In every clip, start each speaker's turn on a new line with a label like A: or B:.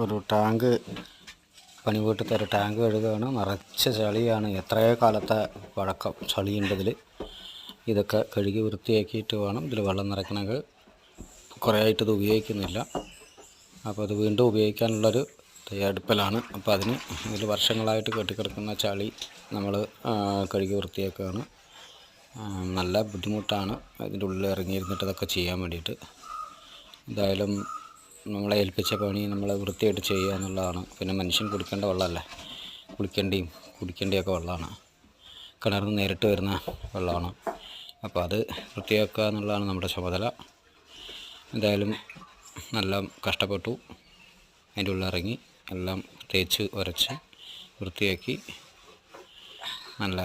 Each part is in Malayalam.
A: ഒരു ടാങ്ക് പണി വീട്ടിലത്തെ ഒരു ടാങ്ക് കഴുകുകയാണ്. നിറച്ച ചളിയാണ്. എത്രയോ കാലത്തെ പഴക്കം ചളിയുണ്ടതിൽ. ഇതൊക്കെ കഴുകി വൃത്തിയാക്കിയിട്ട് വേണം ഇതിൽ വെള്ളം നിറയ്ക്കണമെങ്കിൽ. കുറേ ആയിട്ട് ഇത് ഉപയോഗിക്കുന്നില്ല. അപ്പോൾ അത് വീണ്ടും ഉപയോഗിക്കാനുള്ളൊരു തയ്യാറെടുപ്പിലാണ്. അപ്പോൾ അതിന് ഇതിൽ വർഷങ്ങളായിട്ട് കെട്ടിക്കിടക്കുന്ന ചളി നമ്മൾ കഴുകി വൃത്തിയാക്കുകയാണ്. നല്ല ബുദ്ധിമുട്ടാണ് ഇതിൻ്റെ ഉള്ളിൽ ഇറങ്ങിയിരുന്നിട്ട് ഇതൊക്കെ ചെയ്യാൻ വേണ്ടിയിട്ട്. എന്തായാലും നമ്മളെ ഏൽപ്പിച്ച പണി നമ്മൾ വൃത്തിയായിട്ട് ചെയ്യുക എന്നുള്ളതാണ്. പിന്നെ മനുഷ്യൻ കുടിക്കേണ്ട വെള്ളമല്ലേ, കുടിക്കേണ്ടിയൊക്കെ വെള്ളമാണ്. കിണറിൽ നിന്ന് നേരിട്ട് വരുന്ന വെള്ളമാണ്. അപ്പോൾ അത് വൃത്തിയാക്കുക എന്നുള്ളതാണ് നമ്മുടെ ചുമതല. എന്തായാലും നല്ല കഷ്ടപ്പെട്ടു. അതിൻ്റെ ഉള്ളിൽ ഇറങ്ങി എല്ലാം തേച്ച് ഉരച്ച് വൃത്തിയാക്കി. നല്ല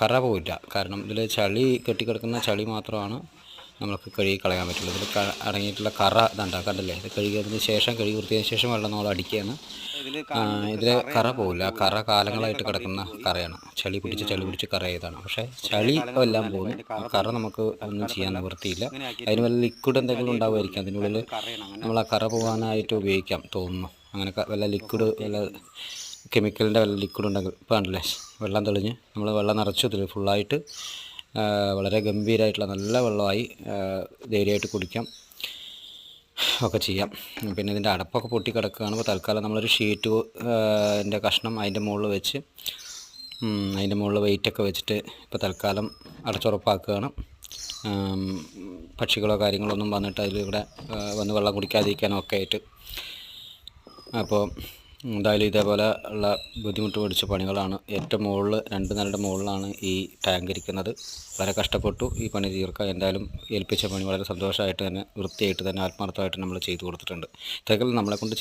A: കറ പോയില്ല. കാരണം ഇതിൽ ചളി കെട്ടിക്കിടക്കുന്ന ചളി മാത്രമാണ് നമുക്ക് കഴുകി കളയാൻ പറ്റുള്ളൂ. ഇതിൽ അടങ്ങിയിട്ടുള്ള കറ ഇതുണ്ടാ കണ്ടല്ലേ. ഇത് കഴുകിയതിന് ശേഷം കഴുകി വൃത്തിയായതിനു ശേഷം വെള്ളം നമ്മൾ അടിക്കുകയാണ്. ഇതിൽ കറ പോവില്ല. കറ കാലങ്ങളായിട്ട് കിടക്കുന്ന കറയാണ്. ചളി പിടിച്ച് കറ ചെയ്താണ്. പക്ഷേ ചളി എല്ലാം പോകുന്നു. കറ നമുക്ക് ഒന്നും ചെയ്യാൻ നിവൃത്തിയില്ല. അതിന് വല്ല ലിക്വിഡ് എന്തെങ്കിലും ഉണ്ടാവുമായിരിക്കും. അതിനുള്ളിൽ നമ്മൾ ആ കറ പോകാനായിട്ട് ഉപയോഗിക്കാം തോന്നുന്നു. അങ്ങനെ വല്ല ലിക്വിഡ് വല്ല കെമിക്കലിൻ്റെ വല്ല ലിക്വിഡ് ഉണ്ടെങ്കിൽ ഇപ്പോൾ കണ്ടല്ലേ വെള്ളം തെളിഞ്ഞ് നമ്മൾ വെള്ളം നിറച്ചു ഇതിൽ ഫുള്ളായിട്ട്. വളരെ ഗംഭീരമായിട്ടുള്ള നല്ല വെള്ളമായി. ധൈര്യമായിട്ട് കുടിക്കാം ഒക്കെ ചെയ്യാം. പിന്നെ ഇതിൻ്റെ അടപ്പൊക്കെ പൊട്ടി കിടക്കുകയാണ്. ഇപ്പോൾ തൽക്കാലം നമ്മളൊരു ഷീറ്റിൻ്റെ കഷ്ണം അതിൻ്റെ മുകളിൽ വെച്ച് അതിൻ്റെ മുകളിൽ വെയിറ്റൊക്കെ വെച്ചിട്ട് ഇപ്പോൾ തൽക്കാലം അടച്ചുറപ്പാക്കുകയാണ്. പക്ഷികളോ കാര്യങ്ങളൊന്നും വന്നിട്ട് അതിലിവിടെ വന്ന് വെള്ളം കുടിക്കാതിരിക്കാനോ ഒക്കെ ആയിട്ട്. അപ്പോൾ എന്തായാലും ഇതേപോലെ ഉള്ള ബുദ്ധിമുട്ട് പിടിച്ച പണികളാണ്. ഏറ്റവും മുകളിൽ 2 നിലയുടെ മുകളിലാണ് ഈ ടാങ്ക് ഇരിക്കുന്നത്. വളരെ കഷ്ടപ്പെട്ടു ഈ പണി തീർക്കാൻ. എന്തായാലും ഏൽപ്പിച്ച പണി വളരെ സന്തോഷമായിട്ട് തന്നെ വൃത്തിയായിട്ട് തന്നെ ആത്മാർത്ഥമായിട്ട് നമ്മൾ ചെയ്തു കൊടുത്തിട്ടുണ്ട്. ഇതൊക്കെ നമ്മളെക്കൊണ്ട്